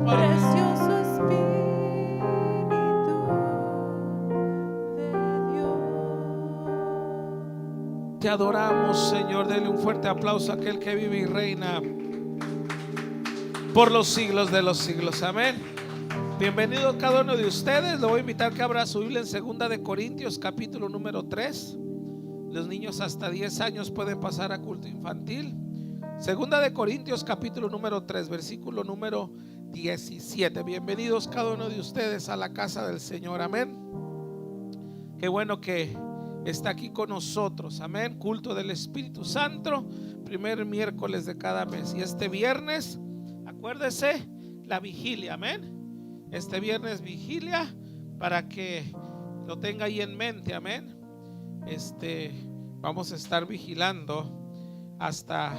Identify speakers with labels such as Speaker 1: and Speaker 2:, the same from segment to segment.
Speaker 1: Precioso Espíritu de Dios.
Speaker 2: Te adoramos, Señor. Dele un fuerte aplauso a aquel que vive y reina por los siglos de los siglos. Amén. Bienvenido cada uno de ustedes. Le voy a invitar que abra su Biblia en 2 Corintios capítulo número 3. Los niños hasta 10 años pueden pasar a culto infantil. 2 Corintios capítulo número 3, versículo número 17. Bienvenidos cada uno de ustedes a la casa del Señor. Amén. Qué bueno que está aquí con nosotros. Amén. Culto del Espíritu Santo, primer miércoles de cada mes. Y este viernes, acuérdese, la vigilia. Amén. Este viernes vigilia, para que lo tenga ahí en mente. Amén. Vamos a estar vigilando hasta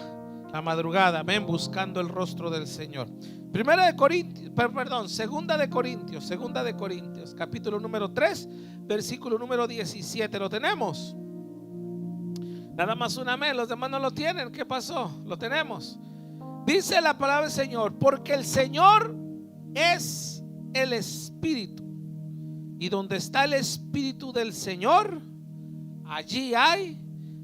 Speaker 2: la madrugada. Amén. Buscando el rostro del Señor. Segunda de Corintios, capítulo número 3, versículo número 17. ¿Lo tenemos? Nada más un amén. Los demás no lo tienen. ¿Qué pasó? Lo tenemos. Dice la palabra del Señor: porque el Señor es el Espíritu, y donde está el Espíritu del Señor, allí hay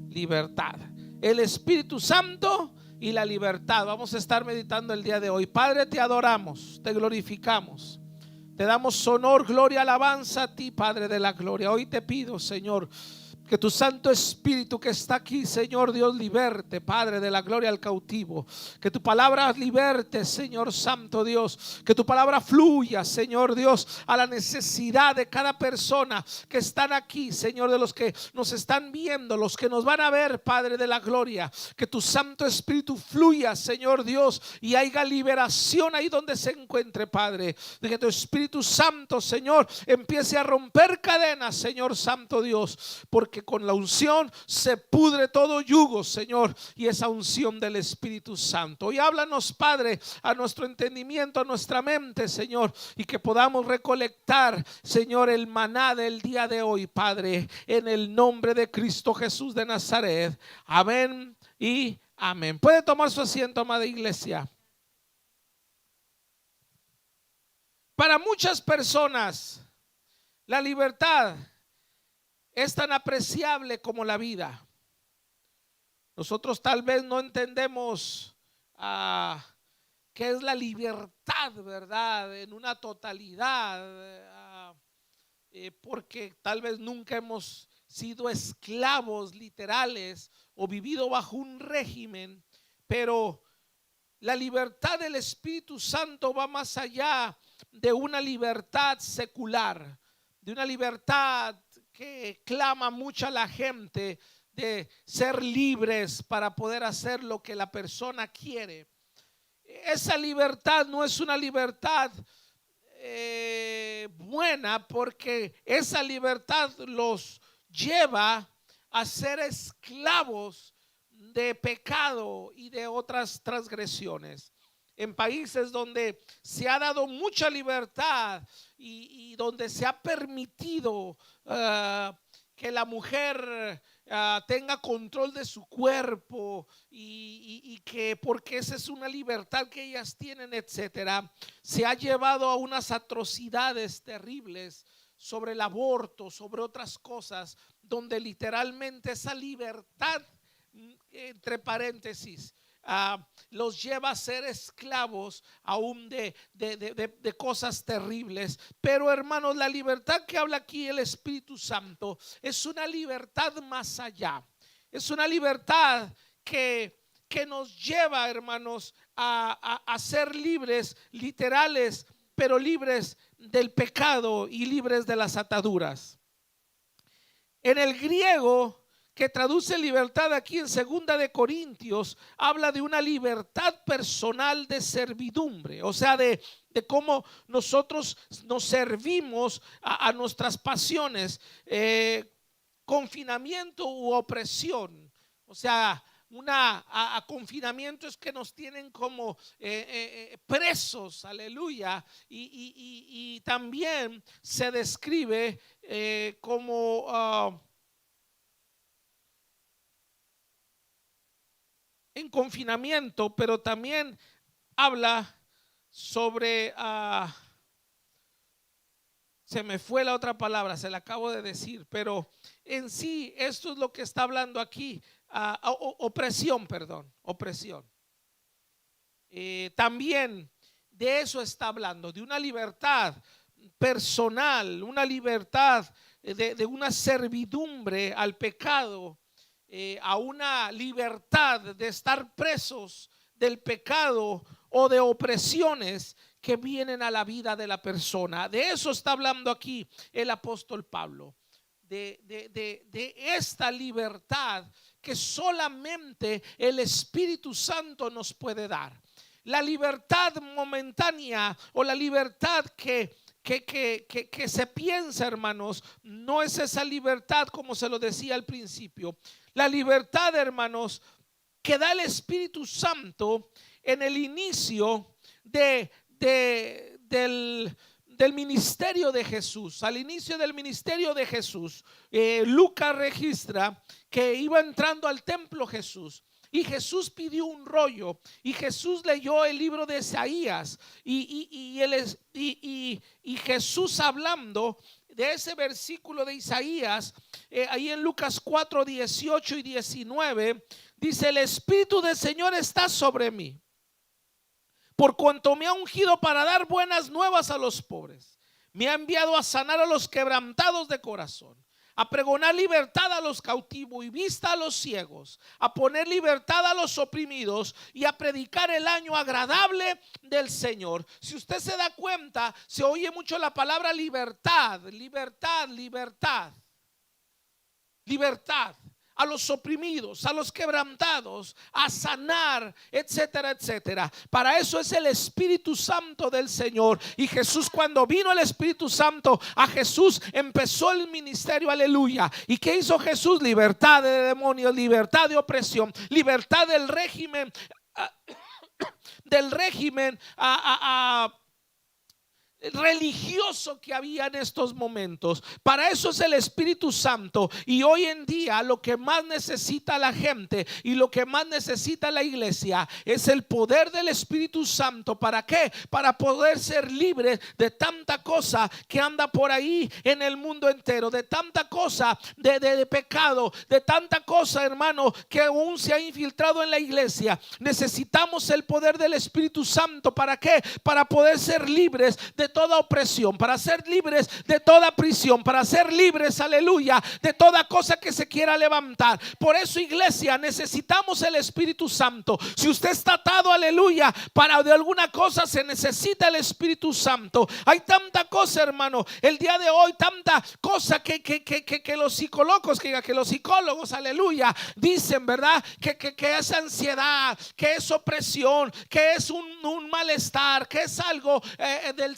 Speaker 2: libertad. El Espíritu Santo y la libertad. Vamos a estar meditando el día de hoy. Padre, te adoramos, te glorificamos, te damos honor, gloria, alabanza a ti, Padre de la gloria. Hoy te pido, Señor, que tu Santo Espíritu que está aquí, Señor Dios, liberte, Padre de la gloria, al cautivo. Que tu palabra liberte, Señor Santo Dios. Que tu palabra fluya, Señor Dios, a la necesidad de cada persona que están aquí, Señor, de los que nos están viendo, los que nos van a ver, Padre de la gloria. Que tu Santo Espíritu fluya, Señor Dios, y haya liberación ahí donde se encuentre, Padre. De que tu Espíritu Santo, Señor, empiece a romper cadenas, Señor Santo Dios, porque con la unción se pudre todo yugo, Señor, y esa unción del Espíritu Santo. Y háblanos, Padre, a nuestro entendimiento, a nuestra mente, Señor, y que podamos recolectar, Señor, el maná del día de hoy, Padre, en el nombre de Cristo Jesús de Nazaret. Amén y amén. Puede tomar su asiento, amada iglesia. Para muchas personas, la libertad es tan apreciable como la vida. Nosotros tal vez no entendemos qué es la libertad, ¿verdad? En una totalidad, porque tal vez nunca hemos sido esclavos literales o vivido bajo un régimen, pero la libertad del Espíritu Santo va más allá de una libertad secular, de una libertad que clama mucho a la gente, de ser libres para poder hacer lo que la persona quiere. Esa libertad no es una libertad buena, porque esa libertad los lleva a ser esclavos de pecado y de otras transgresiones. En países donde se ha dado mucha libertad y donde se ha permitido que la mujer tenga control de su cuerpo y que, porque esa es una libertad que ellas tienen, etcétera, se ha llevado a unas atrocidades terribles sobre el aborto, sobre otras cosas, donde literalmente esa libertad, entre paréntesis, los lleva a ser esclavos aún de cosas terribles. Pero, hermanos, la libertad que habla aquí el Espíritu Santo es una libertad más allá. Es una libertad que nos lleva, hermanos, a ser libres, literales, pero libres del pecado y libres de las ataduras. En el griego, que traduce libertad aquí en 2 Corintios, habla de una libertad personal de servidumbre, o sea, de cómo nosotros nos servimos a nuestras pasiones, confinamiento u opresión. O sea, a confinamiento es que nos tienen como presos, aleluya, y también se describe como en confinamiento, pero también habla sobre, se me fue la otra palabra, se la acabo de decir, pero en sí esto es lo que está hablando aquí, opresión, perdón, opresión. También de eso está hablando, de una libertad personal, una libertad de una servidumbre al pecado, a una libertad de estar presos del pecado o de opresiones que vienen a la vida de la persona. De eso está hablando aquí el apóstol Pablo. De esta libertad que solamente el Espíritu Santo nos puede dar. La libertad momentánea o la libertad que se piensa, hermanos, no es esa libertad como se lo decía al principio. La libertad, hermanos, que da el Espíritu Santo en el inicio del ministerio de Jesús. Al inicio del ministerio de Jesús, Lucas registra que iba entrando al templo Jesús. Y Jesús pidió un rollo y Jesús leyó el libro de Isaías y Jesús hablando de ese versículo de Isaías, ahí en Lucas 4, 18 y 19, dice: el Espíritu del Señor está sobre mí, por cuanto me ha ungido para dar buenas nuevas a los pobres. Me ha enviado a sanar a los quebrantados de corazón, a pregonar libertad a los cautivos y vista a los ciegos, a poner libertad a los oprimidos y a predicar el año agradable del Señor. Si usted se da cuenta, se oye mucho la palabra libertad, libertad, libertad, libertad. A los oprimidos, a los quebrantados, a sanar, etcétera, etcétera. Para eso es el Espíritu Santo del Señor. Y Jesús, cuando vino el Espíritu Santo, a Jesús empezó el ministerio, aleluya. ¿Y qué hizo Jesús? Libertad de demonios, libertad de opresión, libertad del régimen, religioso que había en estos momentos. Para eso es el Espíritu Santo. Y hoy en día lo que más necesita la gente y lo que más necesita la iglesia es el poder del Espíritu Santo. ¿Para qué? Para poder ser libres de tanta cosa que anda por ahí en el mundo entero, de tanta cosa de pecado, de tanta cosa, hermano, que aún se ha infiltrado en la iglesia. Necesitamos el poder del Espíritu Santo. ¿Para qué? Para poder ser libres de toda opresión, para ser libres de toda prisión, para ser libres, aleluya, de toda cosa que se quiera levantar. Por eso, iglesia, necesitamos el Espíritu Santo. Si usted está atado, aleluya, para de alguna cosa, se necesita el Espíritu Santo. Hay tanta cosa, hermano, el día de hoy, tanta cosa que los psicólogos, aleluya, dicen, ¿verdad? Que es ansiedad, que es opresión, que es un malestar, que es algo del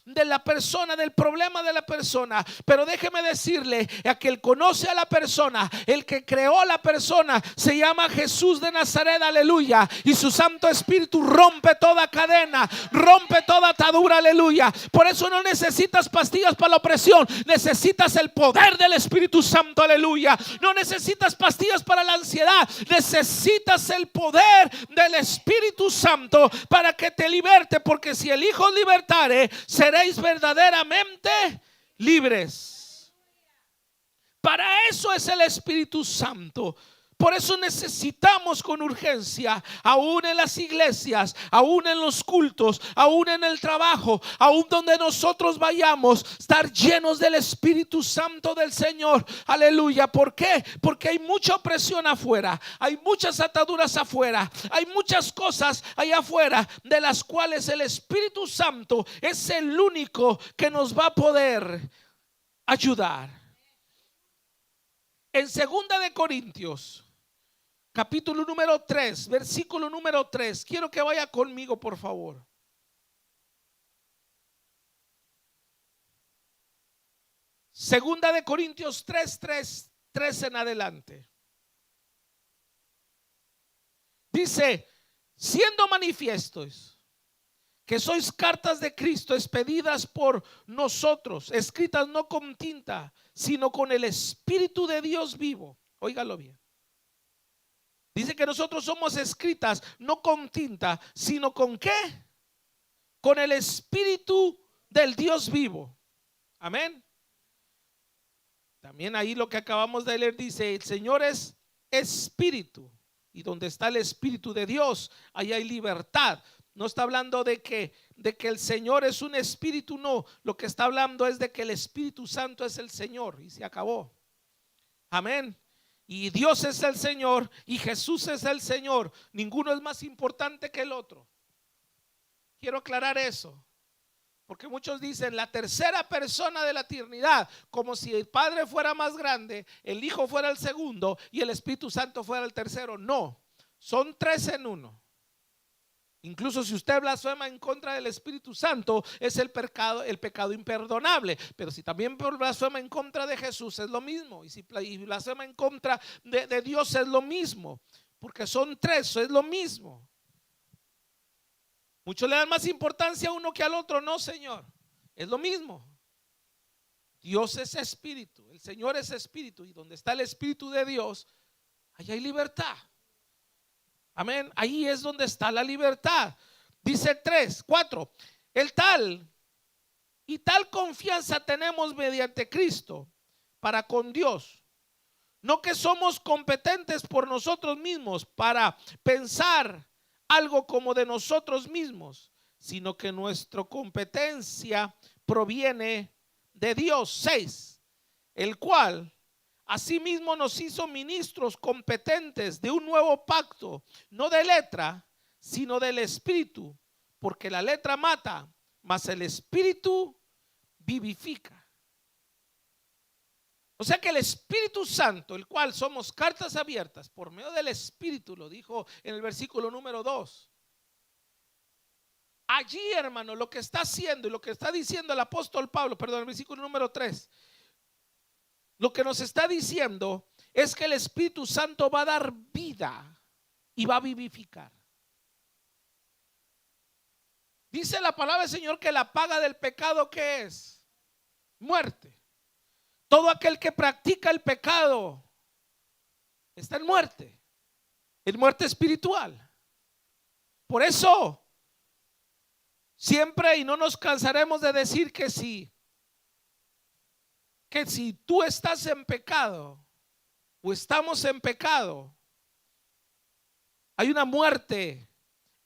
Speaker 2: de la persona, del problema de la persona. Pero déjeme decirle, a que él conoce a la persona, el que creó a la persona se llama Jesús de Nazaret, aleluya. Y su Santo Espíritu rompe toda cadena, rompe toda atadura, aleluya. Por eso no necesitas pastillas para la opresión, necesitas el poder del Espíritu Santo, aleluya. No necesitas pastillas para la ansiedad, necesitas el poder del Espíritu Santo para que te liberte. Porque si el Hijo libertare, seréis verdaderamente libres. Para eso es el Espíritu Santo. Por eso necesitamos con urgencia, aún en las iglesias, aún en los cultos, aún en el trabajo, aún donde nosotros vayamos, estar llenos del Espíritu Santo del Señor. Aleluya. ¿Por qué? Porque hay mucha opresión afuera, hay muchas ataduras afuera, hay muchas cosas allá afuera de las cuales el Espíritu Santo es el único que nos va a poder ayudar. En 2 de Corintios, capítulo número 3, versículo número 3. Quiero que vaya conmigo, por favor. Segunda de Corintios 3 en adelante. Dice: siendo manifiestos que sois cartas de Cristo expedidas por nosotros, escritas no con tinta, sino con el Espíritu de Dios vivo. Óigalo bien. Dice que nosotros somos escritas no con tinta, sino con ¿qué? con el espíritu del Dios vivo. Amén. También ahí lo que acabamos de leer dice: el Señor es espíritu, y donde está el espíritu de Dios, ahí hay libertad. No está hablando de que el Señor es un espíritu, no. Lo que está hablando es de que el Espíritu Santo es el Señor, y se acabó. Amén. Y Dios es el Señor y Jesús es el Señor. Ninguno es más importante que el otro. Quiero aclarar eso, porque muchos dicen la tercera persona de la Trinidad, como si el Padre fuera más grande, el Hijo fuera el segundo y el Espíritu Santo fuera el tercero. No, son tres en uno. Incluso si usted blasfema en contra del Espíritu Santo, es el pecado imperdonable. Pero si también blasfema en contra de Jesús, es lo mismo. Y si blasfema en contra de Dios, es lo mismo. Porque son tres, es lo mismo. Muchos le dan más importancia a uno que al otro. No, Señor, es lo mismo. Dios es espíritu, el Señor es espíritu, y donde está el Espíritu de Dios, allá hay libertad. Amén. Ahí es donde está la libertad. Dice 3, 4. El tal y tal confianza tenemos mediante Cristo para con Dios. No que somos competentes por nosotros mismos para pensar algo como de nosotros mismos, sino que nuestra competencia proviene de Dios. 6. El cual asimismo nos hizo ministros competentes de un nuevo pacto, no de letra, sino del Espíritu, porque la letra mata, mas el Espíritu vivifica. O sea que el Espíritu Santo, el cual somos cartas abiertas por medio del Espíritu, lo dijo en el versículo número 2. Allí, hermano, lo que está haciendo y lo que está diciendo el apóstol Pablo, perdón, el versículo número 3, lo que nos está diciendo es que el Espíritu Santo va a dar vida y va a vivificar. Dice la palabra del Señor que la paga del pecado, ¿qué es? Muerte. Todo aquel que practica el pecado está en muerte espiritual. Por eso siempre, y no nos cansaremos de decir que si tú estás en pecado o estamos en pecado, hay una muerte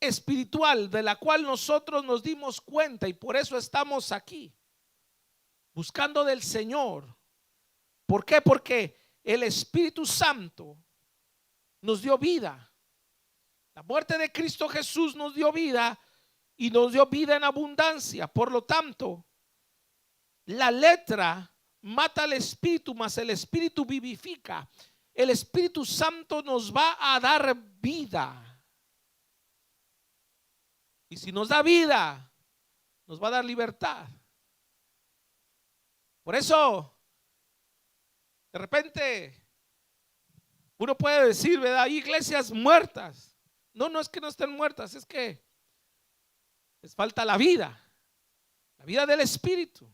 Speaker 2: espiritual de la cual nosotros nos dimos cuenta, y por eso estamos aquí buscando del Señor. ¿Por qué? Porque el Espíritu Santo nos dio vida. La muerte de Cristo Jesús nos dio vida y nos dio vida en abundancia. Por lo tanto, la letra mata al Espíritu, mas el Espíritu vivifica. El Espíritu Santo nos va a dar vida. Y si nos da vida, nos va a dar libertad. Por eso, de repente, uno puede decir, ¿verdad? Hay iglesias muertas. No, no es que no estén muertas, es que les falta la vida del Espíritu.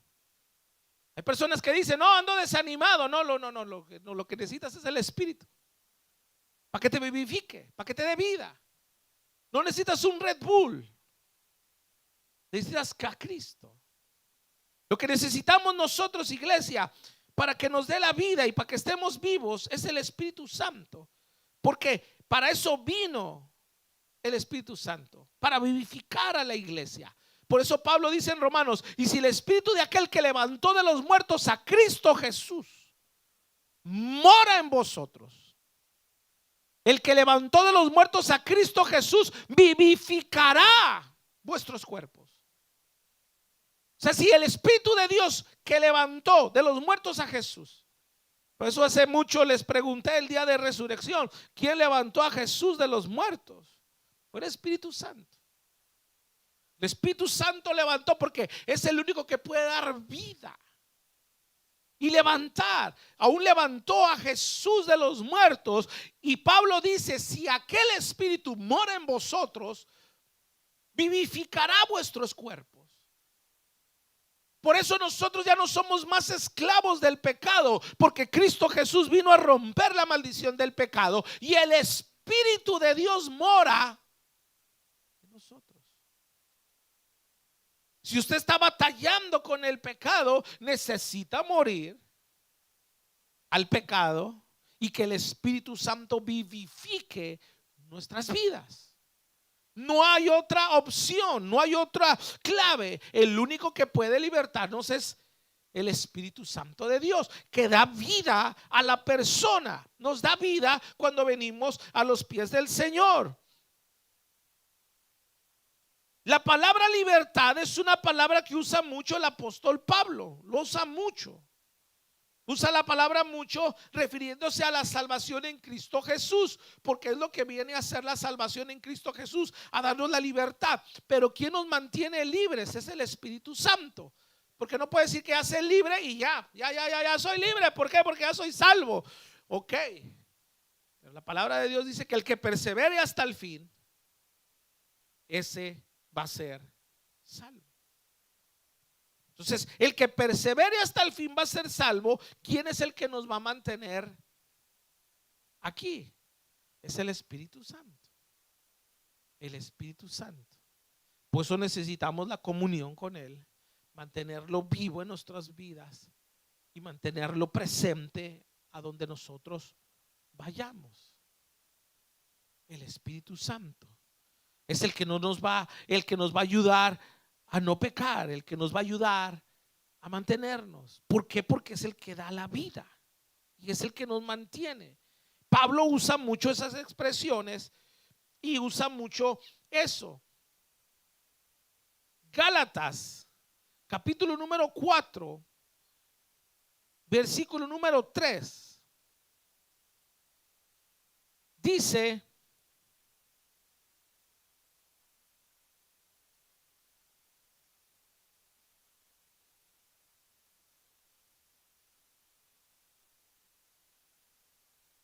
Speaker 2: Hay personas que dicen, no, ando desanimado. No, lo que necesitas es el Espíritu para que te vivifique, para que te dé vida. No necesitas un Red Bull, necesitas a Cristo. Lo que necesitamos nosotros, iglesia, para que nos dé la vida y para que estemos vivos, es el Espíritu Santo. Porque para eso vino el Espíritu Santo, para vivificar a la iglesia. Por eso Pablo dice en Romanos: y si el Espíritu de aquel que levantó de los muertos a Cristo Jesús mora en vosotros, el que levantó de los muertos a Cristo Jesús vivificará vuestros cuerpos. O sea, si el Espíritu de Dios que levantó de los muertos a Jesús, por eso hace mucho les pregunté el día de resurrección, ¿quién levantó a Jesús de los muertos? Fue el Espíritu Santo. El Espíritu Santo levantó, porque es el único que puede dar vida y levantar. Aún levantó a Jesús de los muertos. Y Pablo dice: si aquel Espíritu mora en vosotros, vivificará vuestros cuerpos. Por eso nosotros ya no somos más esclavos del pecado, porque Cristo Jesús vino a romper la maldición del pecado y el Espíritu de Dios mora en nosotros. Si usted está batallando con el pecado, necesita morir al pecado y que el Espíritu Santo vivifique nuestras vidas. No hay otra opción, no hay otra clave. El único que puede libertarnos es el Espíritu Santo de Dios, que da vida a la persona. Nos da vida cuando venimos a los pies del Señor. La palabra libertad es una palabra que usa mucho el apóstol Pablo. Lo usa mucho. Usa la palabra mucho refiriéndose a la salvación en Cristo Jesús, porque es lo que viene a ser la salvación en Cristo Jesús, a darnos la libertad. Pero ¿quién nos mantiene libres? Es el Espíritu Santo. Porque no puede decir que ya soy libre y ya soy libre. ¿Por qué? Porque ya soy salvo. Ok. Pero la palabra de Dios dice que el que persevere hasta el fin, ese va a ser salvo. Entonces, el que persevere hasta el fin va a ser salvo. ¿Quién es el que nos va a mantener aquí? Es el Espíritu Santo. El Espíritu Santo. Por eso necesitamos la comunión con Él, mantenerlo vivo en nuestras vidas y mantenerlo presente a donde nosotros vayamos. El Espíritu Santo es el que nos va a ayudar a no pecar, el que nos va a ayudar a mantenernos. ¿Por qué? Porque es el que da la vida y es el que nos mantiene. Pablo usa mucho esas expresiones y usa mucho eso. Gálatas, capítulo número 4, versículo número 3. Dice: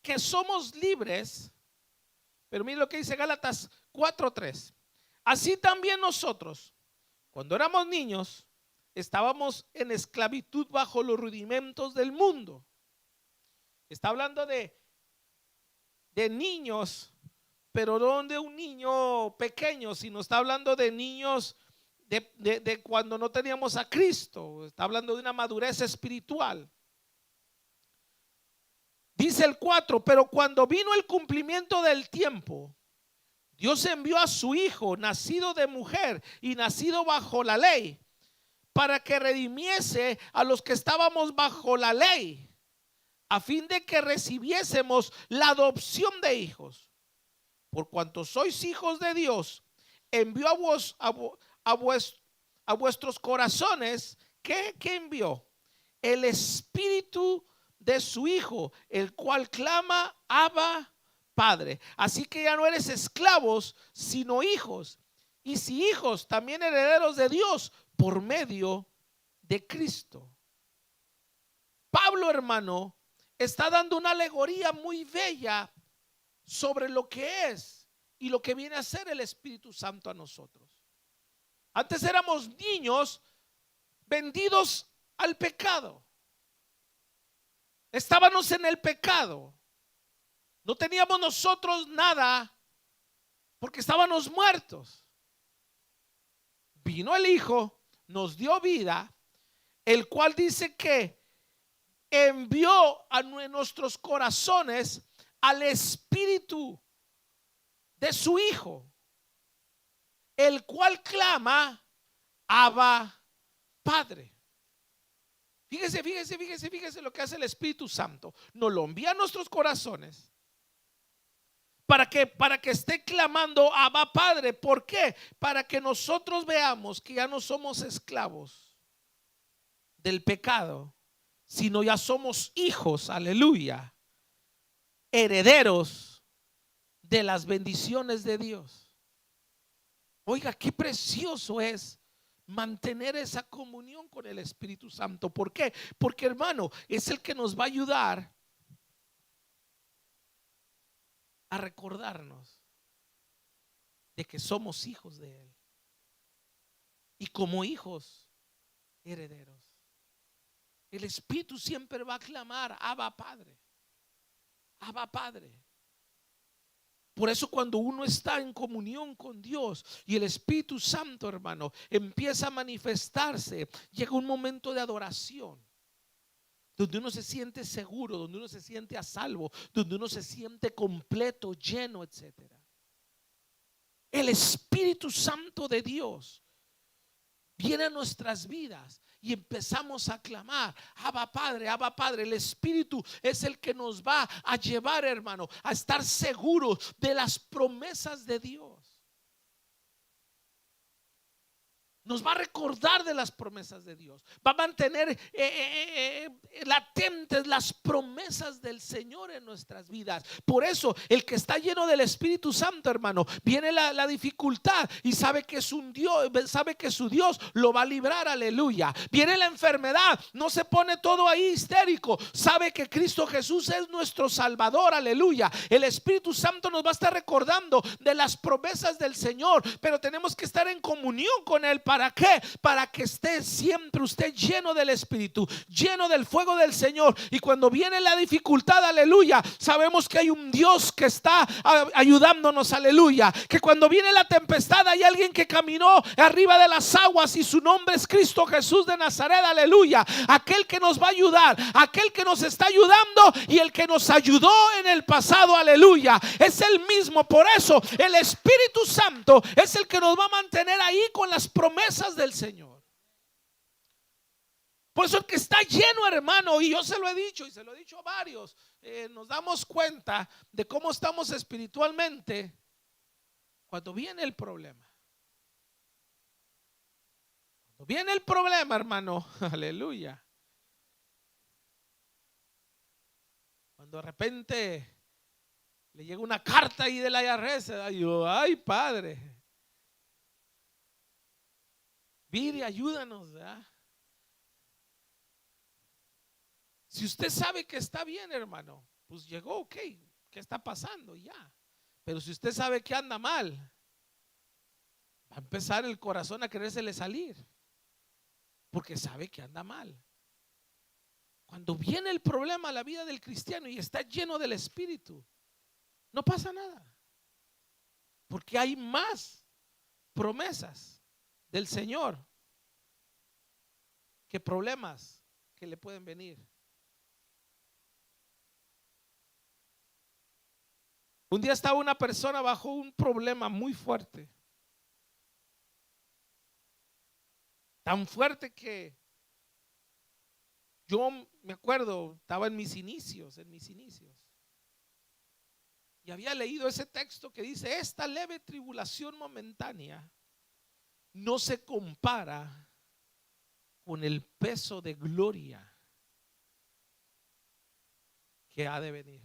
Speaker 2: que somos libres. Pero mire lo que dice Gálatas 4:3. Así también nosotros, cuando éramos niños, estábamos en esclavitud bajo los rudimentos del mundo. Está hablando de niños, pero no de un niño pequeño, sino está hablando de niños de cuando no teníamos a Cristo. Está hablando de una madurez espiritual. Dice el 4: pero cuando vino el cumplimiento del tiempo, Dios envió a su Hijo, nacido de mujer y nacido bajo la ley, para que redimiese a los que estábamos bajo la ley, a fin de que recibiésemos la adopción de hijos. Por cuanto sois hijos de Dios, envió a vuestros corazones. ¿Qué envió? El Espíritu de su Hijo, el cual clama: Abba, Padre. Así que ya no eres esclavos, sino hijos. Y si hijos, también herederos de Dios por medio de Cristo. Pablo, hermano, está dando una alegoría muy bella sobre lo que es y lo que viene a ser el Espíritu Santo a nosotros. Antes éramos niños vendidos al pecado. Estábamos en el pecado. No teníamos nosotros nada porque estábamos muertos. Vino el Hijo, nos dio vida, el cual dice que envió a nuestros corazones al Espíritu de su Hijo, el cual clama: Abba, Padre. Fíjese lo que hace el Espíritu Santo. Nos lo envía a nuestros corazones para que esté clamando: Abba, Padre. ¿Por qué? Para que nosotros veamos que ya no somos esclavos del pecado, sino ya somos hijos, aleluya, herederos de las bendiciones de Dios. Oiga, qué precioso es mantener esa comunión con el Espíritu Santo. ¿Por qué? Porque, hermano, es el que nos va a ayudar a recordarnos de que somos hijos de Él y como hijos herederos. El Espíritu siempre va a clamar: Abba, Padre, Abba, Padre. Por eso cuando uno está en comunión con Dios y el Espíritu Santo, hermano, empieza a manifestarse, llega un momento de adoración, donde uno se siente seguro, donde uno se siente a salvo, donde uno se siente completo, lleno, etcétera. El Espíritu Santo de Dios viene a nuestras vidas y empezamos a clamar: Abba Padre, Abba Padre. El Espíritu es el que nos va a llevar, hermano, a estar seguros de las promesas de Dios. Nos va a recordar de las promesas de Dios. Va a mantener latentes las promesas del Señor en nuestras vidas. Por eso el que está lleno del Espíritu Santo, hermano, viene la dificultad y sabe que es un Dios, sabe que su Dios lo va a librar, aleluya. Viene la enfermedad, no se pone todo ahí histérico, sabe que Cristo Jesús es nuestro Salvador, aleluya. El Espíritu Santo nos va a estar recordando de las promesas del Señor, pero tenemos que estar en comunión con Él. ¿Para qué? Para que esté siempre usted lleno del Espíritu, lleno del fuego del Señor. Y cuando viene la dificultad, aleluya, sabemos que hay un Dios que está ayudándonos, aleluya. Que cuando viene la tempestad hay alguien que caminó arriba de las aguas y su nombre es Cristo Jesús de Nazaret, aleluya. Aquel que nos va a ayudar, aquel que nos está ayudando y el que nos ayudó en el pasado, aleluya, es el mismo. Por eso el Espíritu Santo es el que nos va a mantener ahí con las promesas del Señor. Por eso el que está lleno, hermano, y yo se lo he dicho y se lo he dicho a varios, nos damos cuenta de cómo estamos espiritualmente cuando viene el problema. Cuando viene el problema, hermano, aleluya. Cuando de repente le llega una carta ahí de la IRS, ay, padre, Viri, ayúdanos, ¿verdad? Si usted sabe que está bien, hermano, pues llegó, ok, ¿qué está pasando? Ya. Pero si usted sabe que anda mal, va a empezar el corazón a querérsele salir, porque sabe que anda mal. Cuando viene el problema a la vida del cristiano y está lleno del Espíritu, no pasa nada, porque hay más promesas del Señor que problemas que le pueden venir. Un día estaba una persona bajo un problema muy fuerte, tan fuerte que yo me acuerdo, estaba en mis inicios, y había leído ese texto que dice: esta leve tribulación momentánea no se compara con el peso de gloria que ha de venir.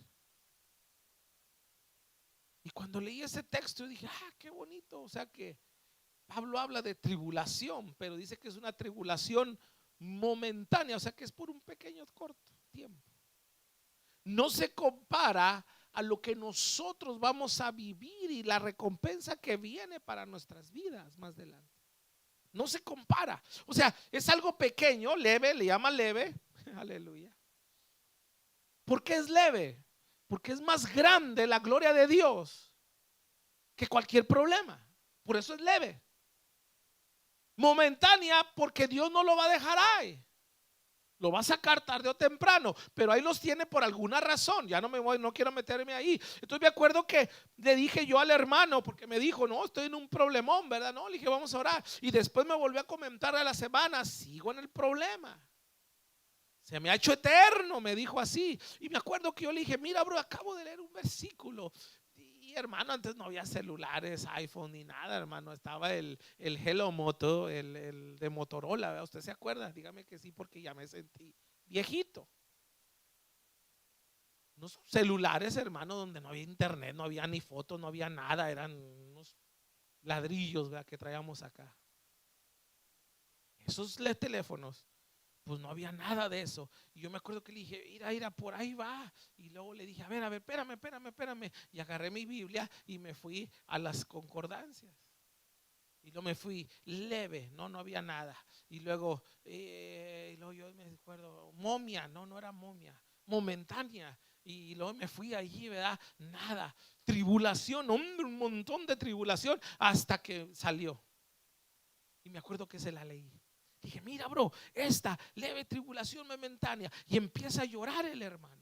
Speaker 2: Y cuando leí ese texto, yo dije: qué bonito. O sea que Pablo habla de tribulación, pero dice que es una tribulación momentánea, o sea que es por un pequeño corto tiempo. No se compara a lo que nosotros vamos a vivir y la recompensa que viene para nuestras vidas más adelante. No se compara. O sea, es algo pequeño, leve, le llama leve. Aleluya. ¿Por qué es leve? Porque es más grande la gloria de Dios que cualquier problema. Por eso es leve. Momentánea, porque Dios no lo va a dejar ahí. Lo va a sacar tarde o temprano, pero ahí los tiene por alguna razón. Ya no quiero meterme ahí. Entonces me acuerdo que le dije yo al hermano, porque me dijo: no, estoy en un problemón, ¿verdad? No, le dije: vamos a orar. Y después me volvió a comentar a la semana: sigo en el problema. Se me ha hecho eterno, me dijo así. Y me acuerdo que yo le dije: mira, bro, acabo de leer un versículo. Y hermano, antes no había celulares, iPhone ni nada, hermano. Estaba el Hello Moto, el de Motorola, ¿verdad? ¿Usted se acuerda? Dígame que sí, porque ya me sentí viejito. No son celulares, hermano, donde no había internet, no había ni fotos, no había nada. Eran unos ladrillos, ¿verdad?, que traíamos acá. Esos teléfonos, pues no había nada de eso. Y yo me acuerdo que le dije: mira, por ahí va. Y luego le dije: a ver, espérame. Y agarré mi Biblia y me fui a las concordancias. Y luego me fui leve, no había nada. Y luego yo me acuerdo, momia, no era momia, momentánea. Y luego me fui allí, ¿verdad? Nada, tribulación, hombre, un montón de tribulación hasta que salió. Y me acuerdo que se la leí. Dije, mira, bro, esta leve tribulación momentánea. Y empieza a llorar el hermano.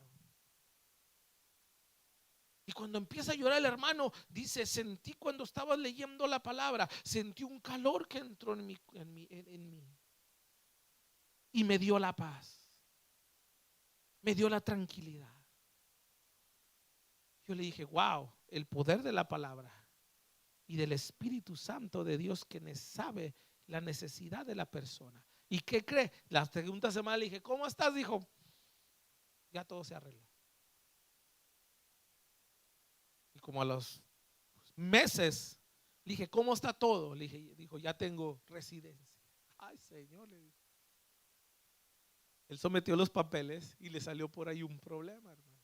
Speaker 2: Y cuando empieza a llorar el hermano, dice, sentí cuando estaba leyendo la palabra, sentí un calor que entró en mí. Y me dio la paz, me dio la tranquilidad. Yo le dije, wow, el poder de la palabra y del Espíritu Santo de Dios que sabe la necesidad de la persona. ¿Y qué cree? La segunda semana le dije, ¿cómo estás? Dijo, ya todo se arregló. Y como a los meses le dije, ¿cómo está todo? Le dije, dijo, ya tengo residencia. Ay, Señor, le dije. Él sometió los papeles y le salió por ahí un problema, hermano.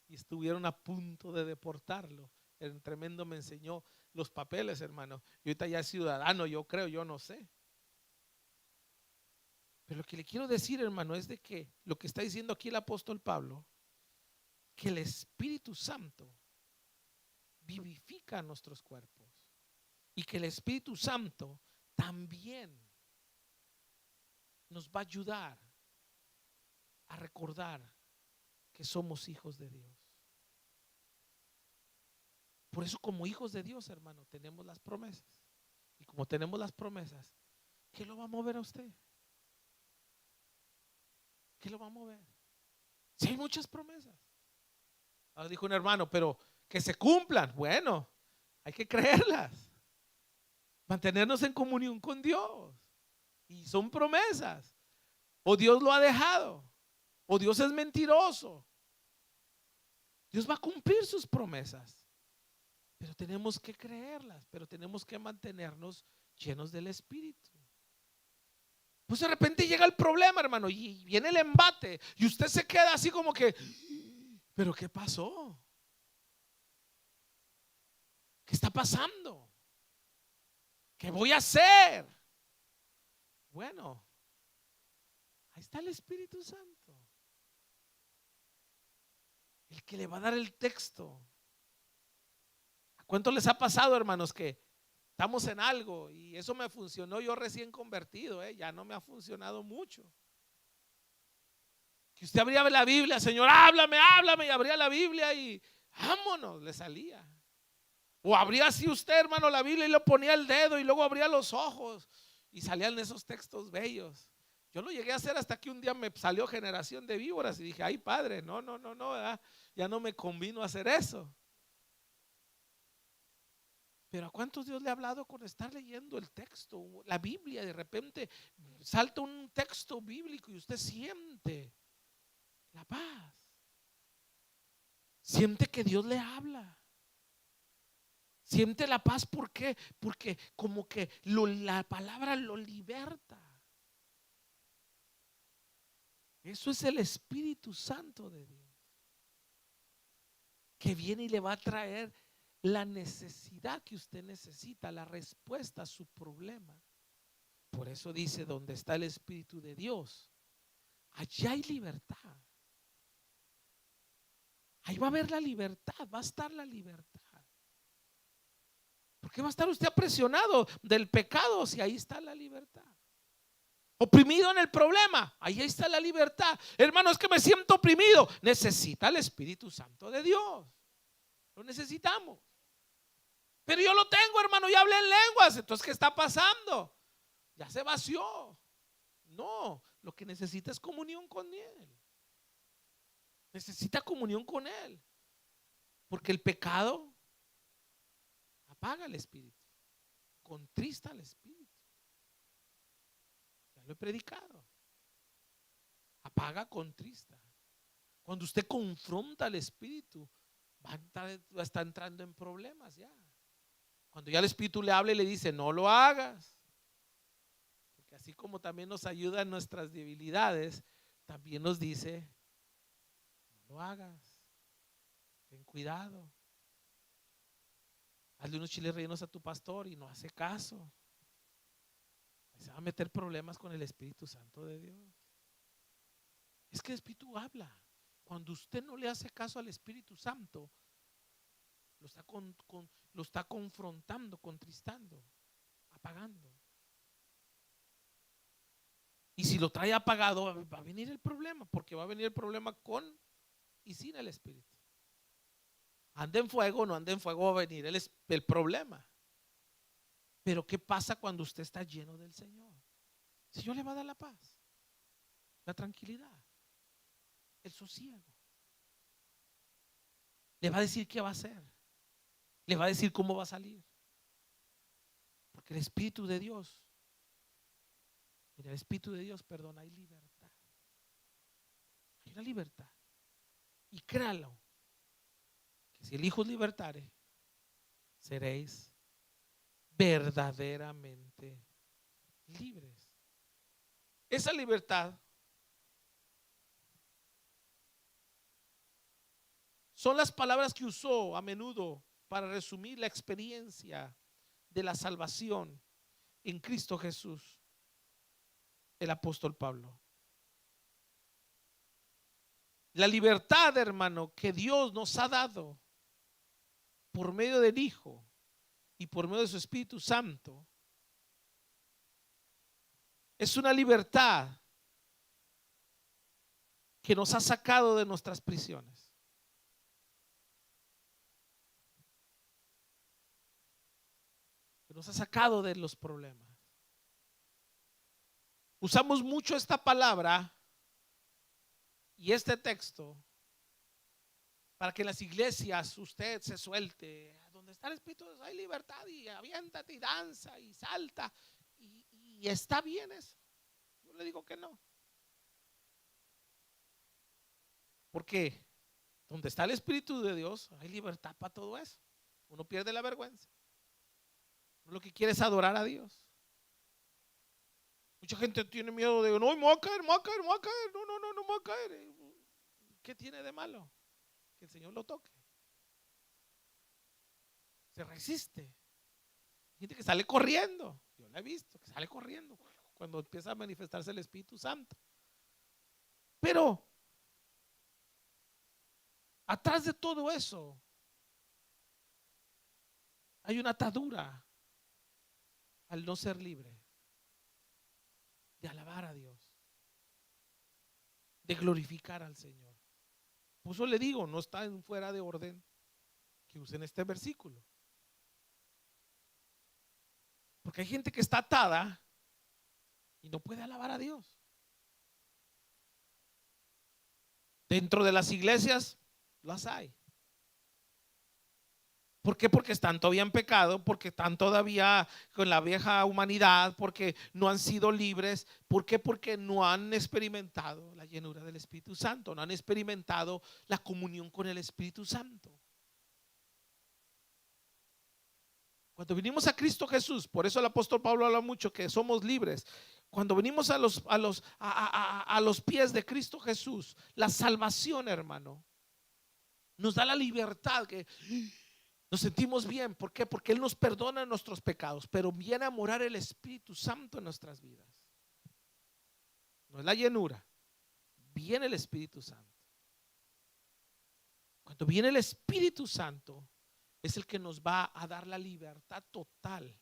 Speaker 2: Y estuvieron a punto de deportarlo. El tremendo me enseñó los papeles, hermano. Y ahorita ya es ciudadano, yo creo, yo no sé. Pero lo que le quiero decir, hermano, es de que lo que está diciendo aquí el apóstol Pablo, que el Espíritu Santo vivifica nuestros cuerpos y que el Espíritu Santo también nos va a ayudar a recordar que somos hijos de Dios. Por eso, como hijos de Dios, hermano, tenemos las promesas. Y como tenemos las promesas, ¿qué lo va a mover a usted? ¿Qué lo va a mover? Si hay muchas promesas. Ahora dijo un hermano, pero que se cumplan. Bueno, hay que creerlas. Mantenernos en comunión con Dios. Y son promesas. O Dios lo ha dejado. O Dios es mentiroso. Dios va a cumplir sus promesas. Pero tenemos que creerlas. Pero tenemos que mantenernos llenos del Espíritu. Pues de repente llega el problema, hermano, y viene el embate. Y usted se queda así como que, ¿pero qué pasó? ¿Qué está pasando? ¿Qué voy a hacer? Bueno, ahí está el Espíritu Santo, el que le va a dar el texto. ¿A cuánto les ha pasado, hermanos, que estamos en algo y eso me funcionó yo recién convertido, ya no me ha funcionado mucho? Que usted abría la Biblia, Señor, háblame, háblame, y abría la Biblia y vámonos, le salía. O abría así usted, hermano, la Biblia y le ponía el dedo y luego abría los ojos y salían esos textos bellos. Yo lo llegué a hacer hasta que un día me salió Generación de Víboras y dije, ay, padre, no, ¿verdad? Ya no me convino hacer eso. Pero ¿a cuántos Dios le ha hablado con estar leyendo el texto, la Biblia? De repente salta un texto bíblico y usted siente la paz. Siente que Dios le habla. Siente la paz. ¿Por qué? Porque como que la palabra lo liberta. Eso es el Espíritu Santo de Dios, que viene y le va a traer la necesidad que usted necesita, la respuesta a su problema. Por eso dice, donde está el Espíritu de Dios, allá hay libertad. Ahí va a haber la libertad, va a estar la libertad. ¿Por qué va a estar usted apresionado del pecado si ahí está la libertad? Oprimido en el problema, ahí está la libertad. Hermano, es que me siento oprimido. Necesita el Espíritu Santo de Dios. Lo necesitamos. Pero yo lo tengo, hermano, ya hablé en lenguas. Entonces, ¿qué está pasando? Ya se vació. No, lo que necesita es comunión con Él. Necesita comunión con Él. Porque el pecado apaga el espíritu, contrista al espíritu. Ya lo he predicado. Apaga, contrista. Cuando usted confronta al espíritu, va a estar entrando en problemas ya. Cuando ya el espíritu le habla y le dice, no lo hagas. Porque así como también nos ayuda en nuestras debilidades, también nos dice, no lo hagas. Ten cuidado. Hazle unos chiles rellenos a tu pastor y no hace caso. Se va a meter problemas con el Espíritu Santo de Dios. Es que el Espíritu habla. Cuando usted no le hace caso al Espíritu Santo, lo está confrontando, contristando, apagando. Y si lo trae apagado, va a venir el problema, porque va a venir el problema con y sin el Espíritu. Ande en fuego, no ande en fuego, va a venir el problema. Pero ¿qué pasa cuando usted está lleno del Señor? El Señor le va a dar la paz, la tranquilidad, el sosiego. Le va a decir qué va a hacer. Le va a decir cómo va a salir. Porque el Espíritu de Dios, en el Espíritu de Dios, perdón, hay libertad. Hay una libertad. Y créalo, que si el Hijo os libertare, seréis verdaderamente libres. Esa libertad son las palabras que usó a menudo para resumir la experiencia de la salvación en Cristo Jesús, el apóstol Pablo. La libertad, hermano, que Dios nos ha dado por medio del Hijo y por medio de su Espíritu Santo es una libertad que nos ha sacado de nuestras prisiones. Que nos ha sacado de los problemas. Usamos mucho esta palabra y este texto para que en las iglesias usted se suelte. Donde está el Espíritu hay libertad, y aviéntate y danza y salta, y está bien eso. Yo le digo que no. Porque donde está el Espíritu de Dios hay libertad para todo eso. Uno pierde la vergüenza. Uno lo que quiere es adorar a Dios. Mucha gente tiene miedo de, no, me voy a caer, me voy a caer, me voy a caer. No, no, no, no me voy a caer. ¿Qué tiene de malo? Que el Señor lo toque. Se resiste. Hay gente que sale corriendo. Yo la he visto, que sale corriendo cuando empieza a manifestarse el Espíritu Santo. Pero atrás de todo eso hay una atadura al no ser libre, de alabar a Dios, de glorificar al Señor. Por eso le digo, no está en fuera de orden que usen este versículo. Porque hay gente que está atada y no puede alabar a Dios. Dentro de las iglesias las hay. ¿Por qué? Porque están todavía en pecado, porque están todavía con la vieja humanidad, porque no han sido libres. ¿Por qué? Porque no han experimentado la llenura del Espíritu Santo, no han experimentado la comunión con el Espíritu Santo. Cuando venimos a Cristo Jesús, por eso el apóstol Pablo habla mucho que somos libres. Cuando venimos a los pies de Cristo Jesús, la salvación, hermano, nos da la libertad, que nos sentimos bien. ¿Por qué? Porque Él nos perdona nuestros pecados, pero viene a morar el Espíritu Santo en nuestras vidas. No es la llenura, viene el Espíritu Santo. Cuando viene el Espíritu Santo, es el que nos va a dar la libertad total,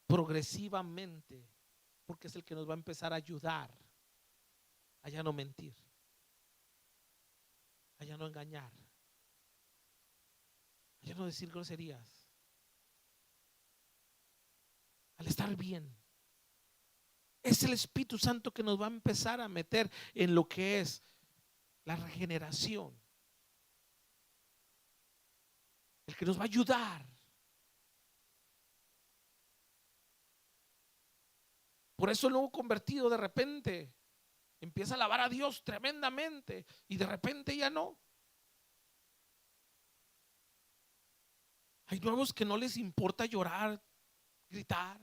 Speaker 2: progresivamente, porque es el que nos va a empezar a ayudar a ya no mentir, a ya no engañar, a ya no decir groserías, al estar bien. Es el Espíritu Santo que nos va a empezar a meter en lo que es la regeneración, el que nos va a ayudar. Por eso el nuevo convertido de repente empieza a alabar a Dios tremendamente y de repente ya no. Hay nuevos que no les importa llorar, gritar.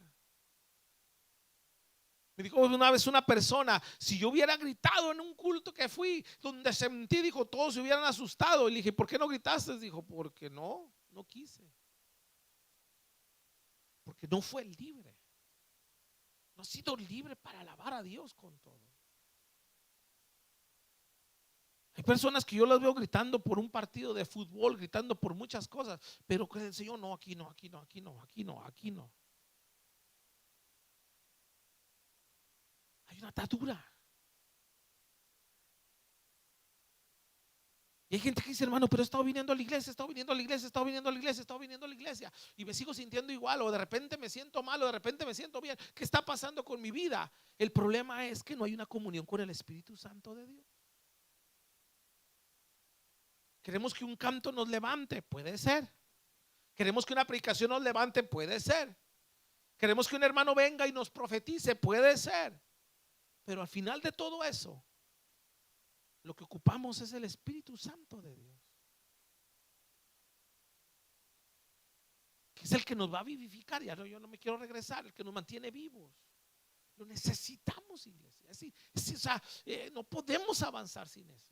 Speaker 2: Me dijo una vez una persona, si yo hubiera gritado en un culto que fui, donde sentí, dijo, todos se hubieran asustado. Y le dije, ¿por qué no gritaste? Dijo, porque no quise. Porque no fue libre. No ha sido libre para alabar a Dios con todo. personas que yo las veo gritando por un partido de fútbol, gritando por muchas cosas, pero que el Señor, no, aquí no, aquí no, aquí no, aquí no, aquí no. Hay una atadura. Y hay gente que dice, hermano, pero he estado viniendo a la iglesia, he estado viniendo a la iglesia, he estado viniendo a la iglesia, he estado viniendo a la iglesia, y me sigo sintiendo igual, o de repente me siento mal, o de repente me siento bien. ¿Qué está pasando con mi vida? El problema es que no hay una comunión con el Espíritu Santo de Dios. Queremos que un canto nos levante, puede ser. Queremos que una predicación nos levante, puede ser. Queremos que un hermano venga y nos profetice, puede ser. Pero al final de todo eso, lo que ocupamos es el Espíritu Santo de Dios, que es el que nos va a vivificar. Ya no, yo no me quiero regresar, el que nos mantiene vivos. Lo necesitamos, iglesia. O sea, no podemos avanzar sin eso.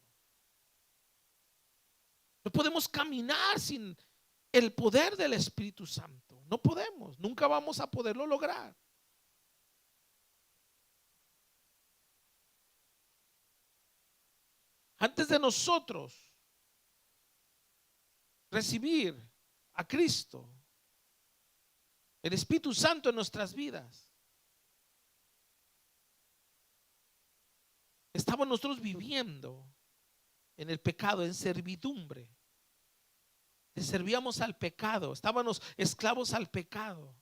Speaker 2: No podemos caminar sin el poder del Espíritu Santo. No podemos, nunca vamos a poderlo lograr. Antes de nosotros recibir a Cristo, el Espíritu Santo en nuestras vidas, estábamos nosotros viviendo en el pecado, en servidumbre. Le servíamos al pecado, estábamos esclavos al pecado.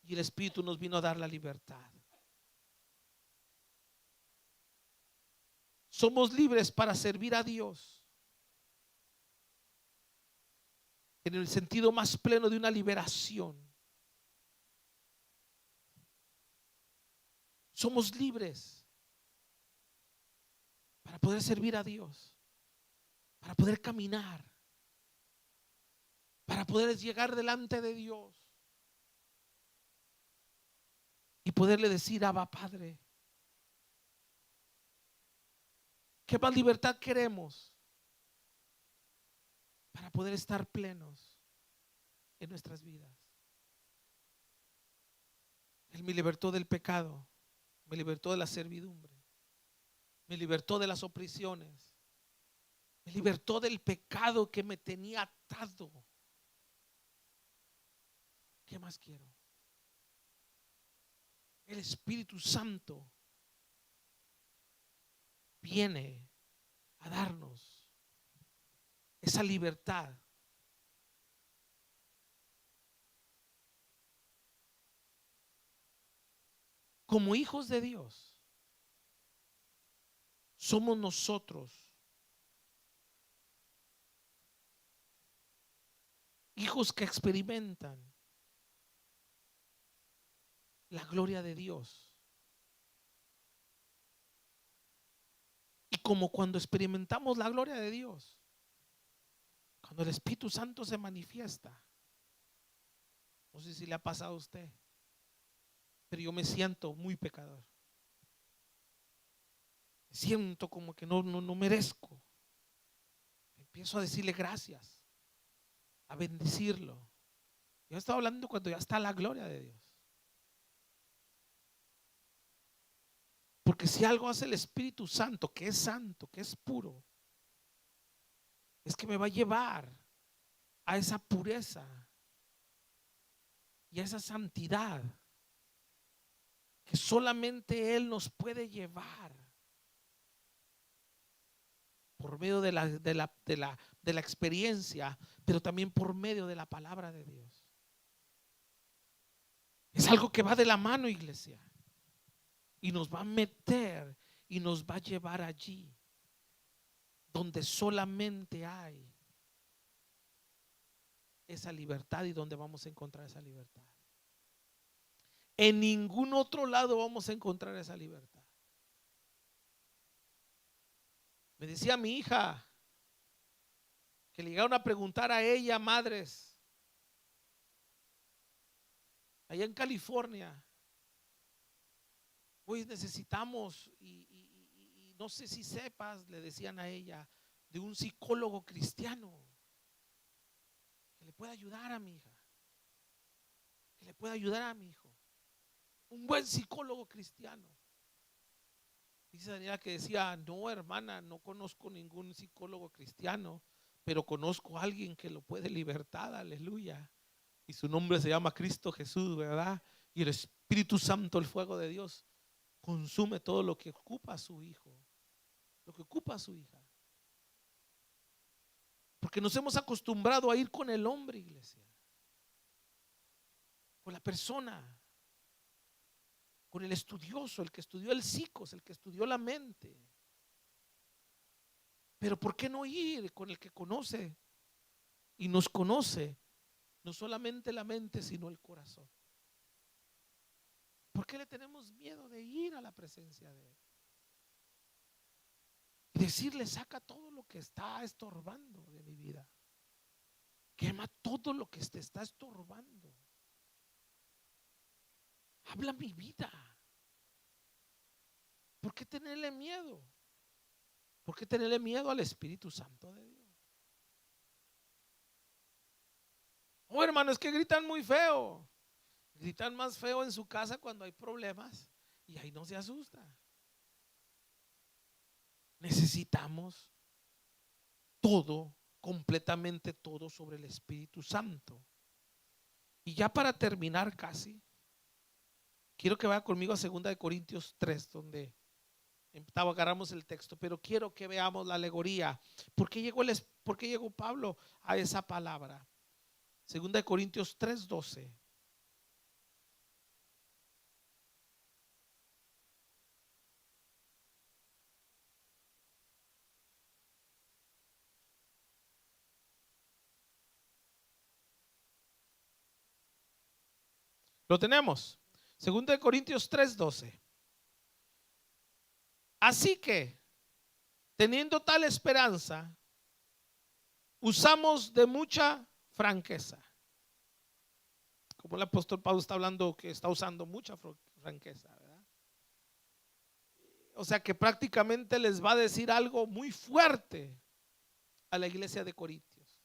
Speaker 2: Y el Espíritu nos vino a dar la libertad. Somos libres para servir a Dios en el sentido más pleno de una liberación. Somos libres para poder servir a Dios, para poder caminar, para poder llegar delante de Dios y poderle decir: Abba, Padre. ¿Qué más libertad queremos para poder estar plenos en nuestras vidas? Él me libertó del pecado, me libertó de la servidumbre, me libertó de las opresiones, me libertó del pecado que me tenía atado. ¿Qué más quiero? El Espíritu Santo viene a darnos esa libertad. Como hijos de Dios, somos nosotros hijos que experimentan la gloria de Dios. Y como cuando experimentamos la gloria de Dios, cuando el Espíritu Santo se manifiesta, no sé si le ha pasado a usted, pero yo me siento muy pecador. Me siento como que no merezco. Empiezo a decirle gracias, a bendecirlo. Yo estaba hablando cuando ya está la gloria de Dios. Porque si algo hace el Espíritu Santo, que es santo, que es puro, es que me va a llevar a esa pureza y a esa santidad que solamente Él nos puede llevar por medio de la experiencia, pero también por medio de la palabra de Dios. Es algo que va de la mano, iglesia, y nos va a meter y nos va a llevar allí donde solamente hay esa libertad y donde vamos a encontrar esa libertad. En ningún otro lado vamos a encontrar esa libertad. Me decía mi hija que le llegaron a preguntar a ella, madres, allá en California: hoy necesitamos, y no sé si sepas, le decían a ella, de un psicólogo cristiano que le pueda ayudar a mi hija, que le pueda ayudar a mi hijo. Un buen psicólogo cristiano. Dice Daniela que decía, no hermana, no conozco ningún psicólogo cristiano, pero conozco a alguien que lo puede libertar, aleluya. Y su nombre se llama Cristo Jesús, ¿verdad? Y el Espíritu Santo, el fuego de Dios, consume todo lo que ocupa a su hijo, lo que ocupa a su hija. Porque nos hemos acostumbrado a ir con el hombre, iglesia, con la persona, con el estudioso, el que estudió el psicos, el que estudió la mente. Pero ¿por qué no ir con el que conoce y nos conoce no solamente la mente, sino el corazón? ¿Por qué le tenemos miedo de ir a la presencia de Él? Y decirle, saca todo lo que está estorbando de mi vida. Quema todo lo que te está estorbando. Habla mi vida. ¿Por qué tenerle miedo? ¿Por qué tenerle miedo al Espíritu Santo de Dios? Oh, hermano, es que gritan muy feo. Gritan más feo en su casa cuando hay problemas y ahí no se asusta. Necesitamos todo, completamente todo sobre el Espíritu Santo. Y ya para terminar casi, quiero que vaya conmigo a 2 Corintios 3, donde agarramos el texto, pero quiero que veamos la alegoría. ¿Por qué llegó Pablo a esa palabra? 2 Corintios 3:12. Lo tenemos. 2 Corintios 3:12. Así que, teniendo tal esperanza, usamos de mucha franqueza. Como el apóstol Pablo está hablando que está usando mucha franqueza, ¿verdad? O sea que prácticamente les va a decir algo muy fuerte a la iglesia de Corintios.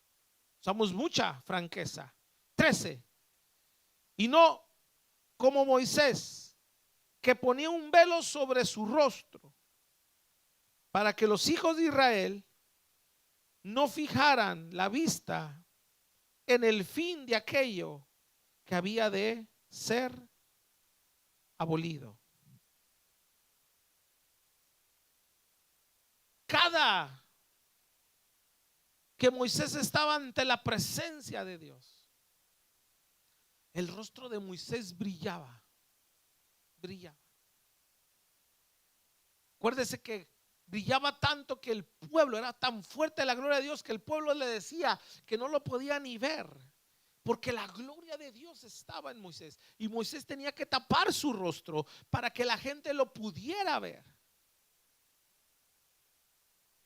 Speaker 2: Usamos mucha franqueza. 13. Y no como Moisés, que ponía un velo sobre su rostro para que los hijos de Israel no fijaran la vista en el fin de aquello que había de ser abolido. Cada que Moisés estaba ante la presencia de Dios, el rostro de Moisés brillaba. Acuérdese que brillaba tanto que el pueblo, era tan fuerte la gloria de Dios que el pueblo le decía que no lo podía ni ver, porque la gloria de Dios estaba en Moisés y Moisés tenía que tapar su rostro para que la gente lo pudiera ver.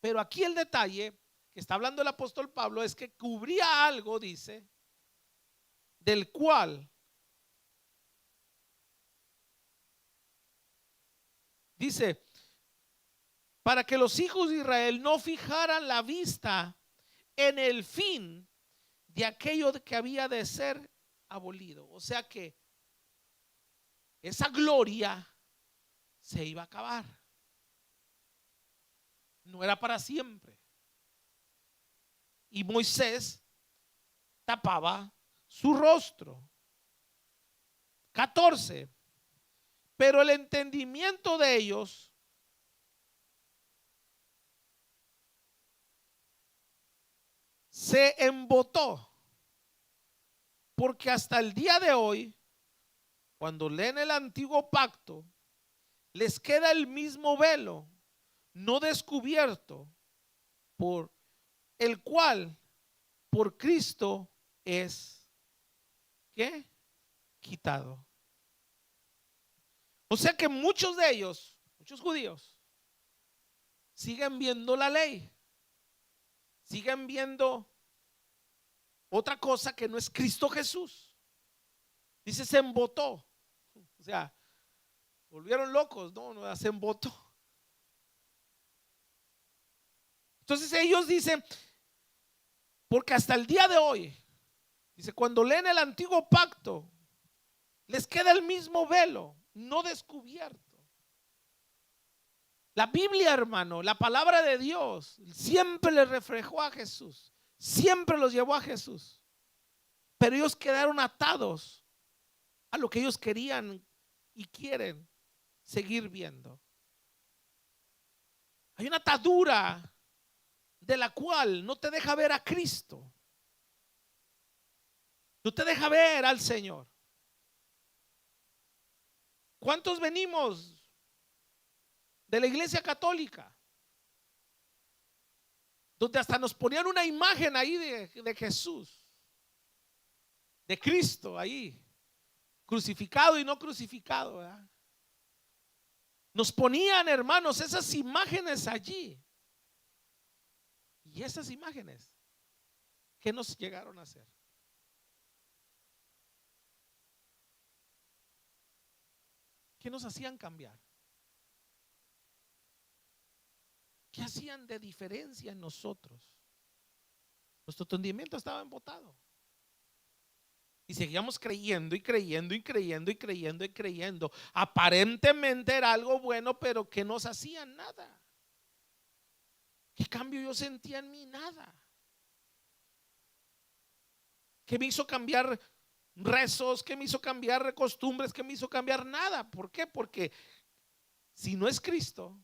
Speaker 2: Pero aquí el detalle que está hablando el apóstol Pablo es que cubría algo, dice, del cual dice, para que los hijos de Israel no fijaran la vista en el fin de aquello que había de ser abolido. O sea que esa gloria se iba a acabar. No era para siempre. Y Moisés tapaba su rostro. 14. Pero el entendimiento de ellos se embotó, porque hasta el día de hoy, cuando leen el antiguo pacto, les queda el mismo velo no descubierto, por el cual por Cristo es ¿qué? Quitado. O sea que muchos de ellos, muchos judíos, siguen viendo la ley, siguen viendo otra cosa que no es Cristo Jesús. Dice, se embotó. O sea, volvieron locos, no, se embotó. Entonces ellos dicen, porque hasta el día de hoy, dice, cuando leen el antiguo pacto, les queda el mismo velo, no descubierto. La Biblia, hermano, la palabra de Dios siempre le reflejó a Jesús, siempre los llevó a Jesús, pero ellos quedaron atados a lo que ellos querían y quieren seguir viendo. Hay una atadura de la cual no te deja ver a Cristo, no te deja ver al Señor. ¿Cuántos venimos de la iglesia católica, donde hasta nos ponían una imagen ahí de Jesús, de Cristo ahí, crucificado y no crucificado, ¿verdad? Nos ponían, hermanos, esas imágenes allí. Y esas imágenes, ¿qué nos llegaron a hacer? ¿Qué nos hacían cambiar? ¿Qué hacían de diferencia en nosotros? Nuestro entendimiento estaba embotado. Y seguíamos creyendo y creyendo y creyendo y creyendo y creyendo. Aparentemente era algo bueno, pero que nos hacían nada. ¿Qué cambio yo sentía en mí? Nada. ¿Qué me hizo cambiar rezos? ¿Qué me hizo cambiar costumbres? ¿Qué me hizo cambiar? Nada. ¿Por qué? Porque si no es Cristo,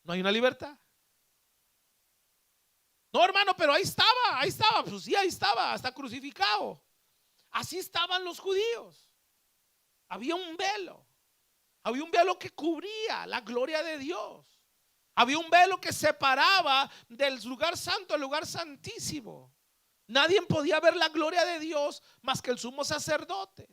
Speaker 2: no hay una libertad. No, hermano, pero ahí estaba, pues sí, ahí estaba, hasta crucificado. Así estaban los judíos. Había un velo que cubría la gloria de Dios. Había un velo que separaba del lugar santo al lugar santísimo. Nadie podía ver la gloria de Dios más que el sumo sacerdote.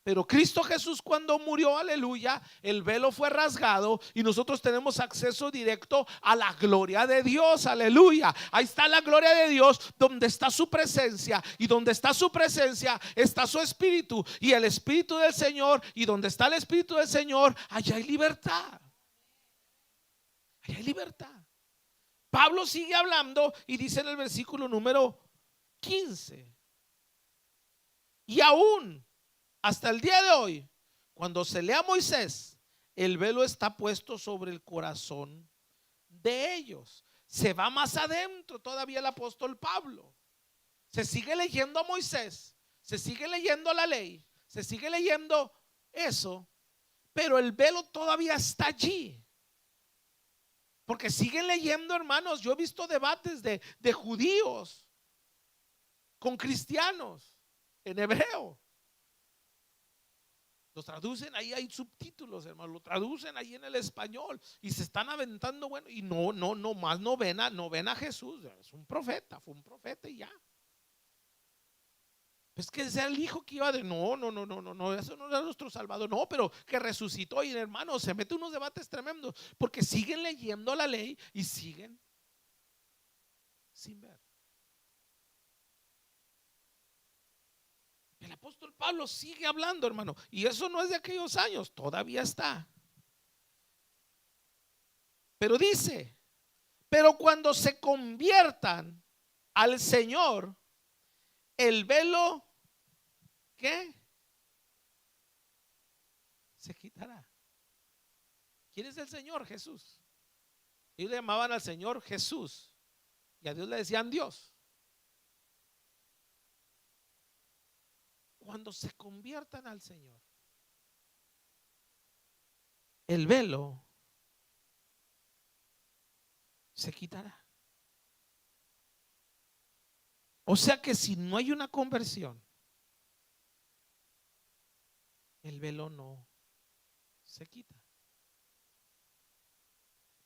Speaker 2: Pero Cristo Jesús, cuando murió, aleluya, el velo fue rasgado y nosotros tenemos acceso directo a la gloria de Dios, aleluya. Ahí está la gloria de Dios, donde está su presencia, y donde está su presencia está su espíritu, y el espíritu del Señor, y donde está el espíritu del Señor, allá hay libertad. Allá hay libertad. Pablo sigue hablando y dice en el versículo número 15: y aún hasta el día de hoy, cuando se lee a Moisés, el velo está puesto sobre el corazón de ellos. Se va más adentro todavía el apóstol Pablo. Se sigue leyendo a Moisés, se sigue leyendo la ley, se sigue leyendo eso, pero el velo todavía está allí. Porque siguen leyendo, hermanos. Yo he visto debates de judíos con cristianos en hebreo. Lo traducen, ahí hay subtítulos, hermano, lo traducen ahí en el español y se están aventando, bueno, y no más no ven a Jesús. Es un profeta, fue un profeta y ya. Es que sea el hijo que iba de no, eso no era nuestro Salvador, no, pero que resucitó. Y hermano, se mete unos debates tremendos porque siguen leyendo la ley y siguen sin ver. El apóstol Pablo sigue hablando, hermano, y eso no es de aquellos años, todavía está. Pero dice: pero cuando se conviertan al Señor, el velo, ¿qué? Se quitará. ¿Quién es el Señor? Jesús. Ellos le llamaban al Señor Jesús y a Dios le decían Dios. Cuando se conviertan al Señor, el velo se quitará. O sea que si no hay una conversión, el velo no se quita.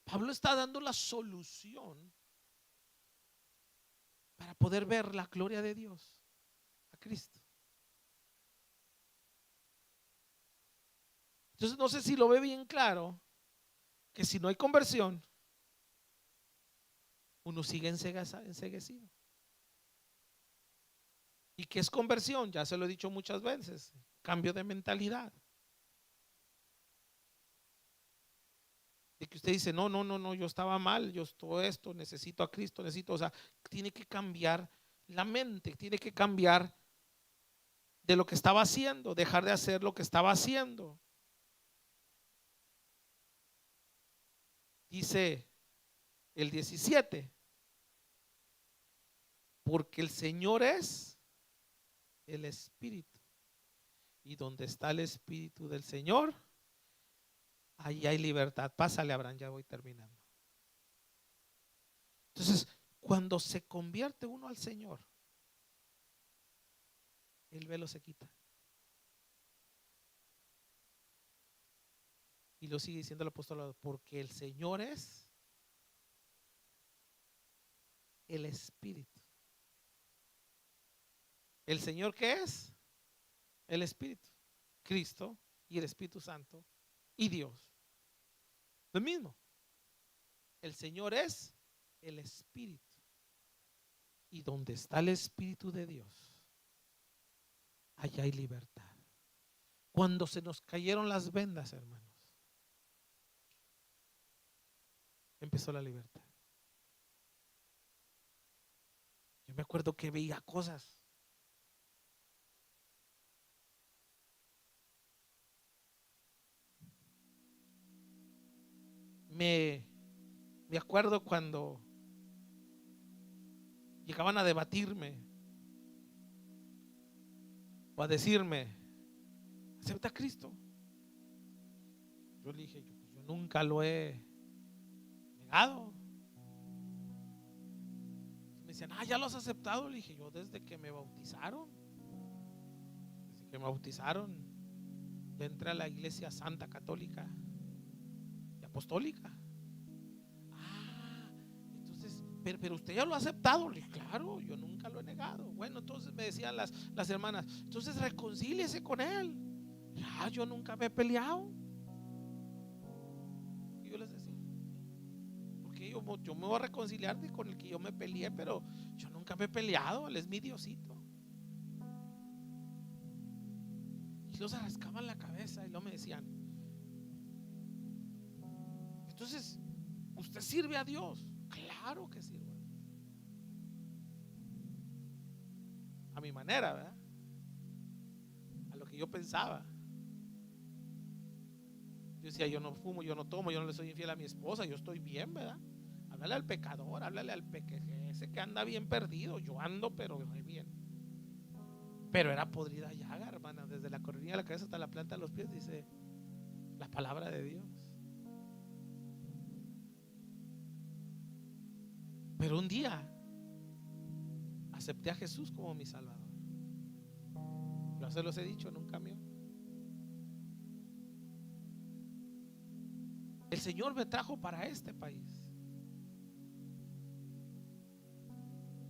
Speaker 2: Pablo está dando la solución para poder ver la gloria de Dios, a Cristo. Entonces no sé si lo ve bien claro, que si no hay conversión, uno sigue enceguecido. ¿Y qué es conversión? Ya se lo he dicho muchas veces: cambio de mentalidad. De que usted dice, no, yo estaba mal, yo todo esto, necesito a Cristo, o sea, tiene que cambiar la mente, tiene que cambiar de lo que estaba haciendo, dejar de hacer lo que estaba haciendo. Dice el 17, porque el Señor es el Espíritu. Y donde está el Espíritu del Señor, ahí hay libertad. Pásale, Abraham, ya voy terminando. Entonces, cuando se convierte uno al Señor, el velo se quita. Y lo sigue diciendo el apóstol, porque el Señor es el Espíritu. ¿El Señor qué es? El Espíritu. Cristo y el Espíritu Santo y Dios. Lo mismo. El Señor es el Espíritu. Y donde está el Espíritu de Dios, allá hay libertad. Cuando se nos cayeron las vendas, hermanos, empezó la libertad. Yo me acuerdo que veía cosas. Me acuerdo cuando llegaban a debatirme o a decirme, acepta a Cristo. Yo le dije, yo nunca lo he negado. Me decían, ya lo has aceptado. Le dije, yo desde que me bautizaron, ya entré a la iglesia santa, católica y apostólica. Entonces, pero usted ya lo ha aceptado. Le dije, claro, yo nunca lo he negado. Bueno, entonces me decían las hermanas, entonces reconcíliese con él. Yo nunca me he peleado. Y yo les decía, porque yo me voy a reconciliar con el que yo me peleé, pero yo nunca me he peleado. Él es mi Diosito. Y los rascaban la cabeza y luego me decían, entonces, ¿usted sirve a Dios? Claro que sirvo a Dios. A mi manera, ¿verdad? A lo que yo pensaba. Yo decía, yo no fumo, yo no tomo, yo no le soy infiel a mi esposa, yo estoy bien, ¿verdad? Háblale al pecador, háblale al ese que anda bien perdido. Yo ando, pero re bien. Pero era podrida llaga, hermana, desde la coronilla de la cabeza hasta la planta de los pies, dice la palabra de Dios. Pero un día acepté a Jesús como mi Salvador. Yo se los he dicho en un camión. El Señor me trajo para este país.